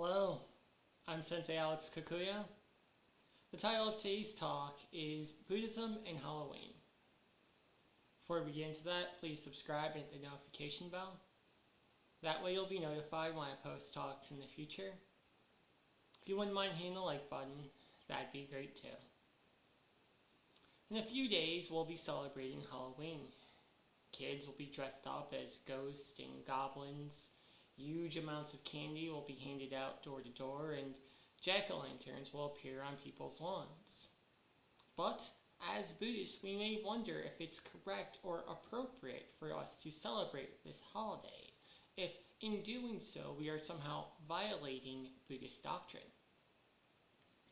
Hello, I'm Sensei Alex Kakuya. The title of today's talk is Buddhism and Halloween. Before we get into that, please subscribe and hit the notification bell. That way you'll be notified when I post talks in the future. If you wouldn't mind hitting the like button, that'd be great too. In a few days, we'll be celebrating Halloween. Kids will be dressed up as ghosts and goblins. Huge amounts of candy will be handed out door to door, and jack-o'-lanterns will appear on people's lawns. But as Buddhists, we may wonder if it's correct or appropriate for us to celebrate this holiday, if in doing so we are somehow violating Buddhist doctrine.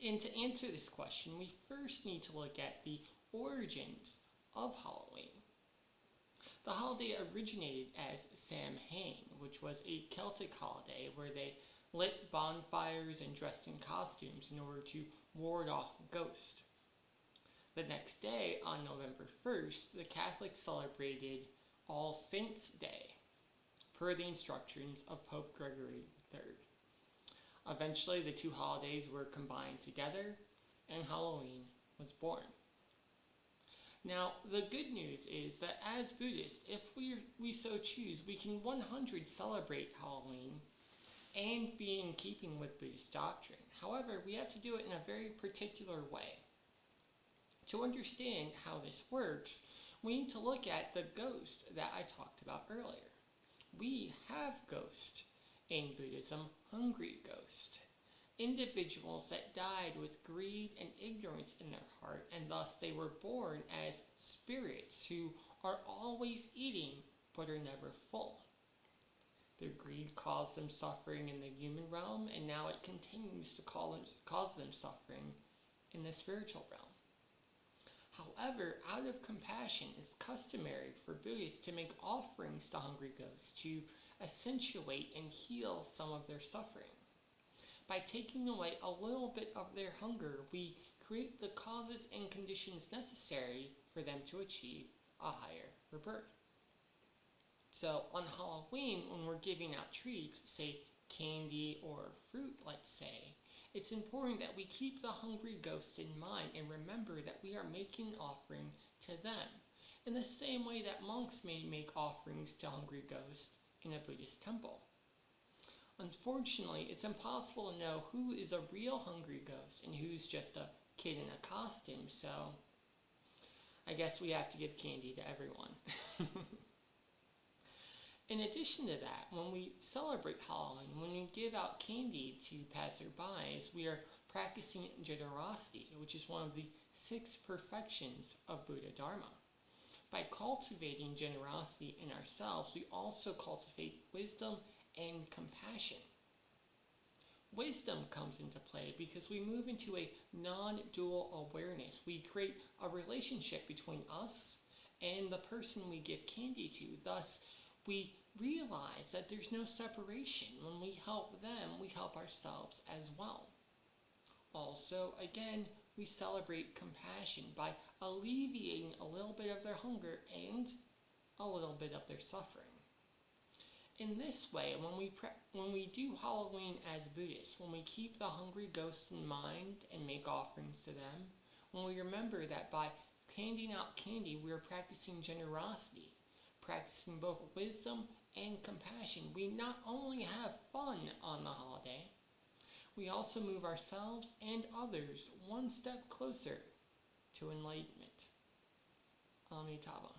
And to answer this question, we first need to look at the origins of Halloween. The holiday originated as Samhain, which was a Celtic holiday where they lit bonfires and dressed in costumes in order to ward off ghosts. The next day, on November 1st, the Catholics celebrated All Saints' Day, per the instructions of Pope Gregory III. Eventually, the two holidays were combined together, and Halloween was born. Now, the good news is that as Buddhists, if we so choose, we can 100% celebrate Halloween and be in keeping with Buddhist doctrine. However, we have to do it in a very particular way. To understand how this works, we need to look at the ghost that I talked about earlier. We have ghosts in Buddhism, hungry ghosts. Individuals that died with greed and ignorance in their heart, and thus they were born as spirits who are always eating but are never full. Their greed caused them suffering in the human realm, and now it continues to cause them suffering in the spiritual realm. However, out of compassion, it's customary for Buddhists to make offerings to hungry ghosts to accentuate and heal some of their suffering. By taking away a little bit of their hunger, we create the causes and conditions necessary for them to achieve a higher rebirth. So on Halloween, when we're giving out treats, say candy or fruit, let's say, it's important that we keep the hungry ghosts in mind and remember that we are making an offering to them, in the same way that monks may make offerings to hungry ghosts in a Buddhist temple. Unfortunately, it's impossible to know who is a real hungry ghost and who's just a kid in a costume, so I guess we have to give candy to everyone. In addition to that, when we celebrate Halloween, when we give out candy to passerbys, we are practicing generosity, which is one of the 6 perfections of Buddha Dharma. By cultivating generosity in ourselves, we also cultivate wisdom and compassion. Wisdom comes into play because we move into a non-dual awareness. We create a relationship between us and the person we give candy to. Thus, we realize that there's no separation. When we help them, we help ourselves as well. Also, again, we celebrate compassion by alleviating a little bit of their hunger and a little bit of their suffering. In this way, when we do Halloween as Buddhists, when we keep the hungry ghosts in mind and make offerings to them, when we remember that by handing out candy, we are practicing generosity, practicing both wisdom and compassion, we not only have fun on the holiday, we also move ourselves and others one step closer to enlightenment. Amitabha.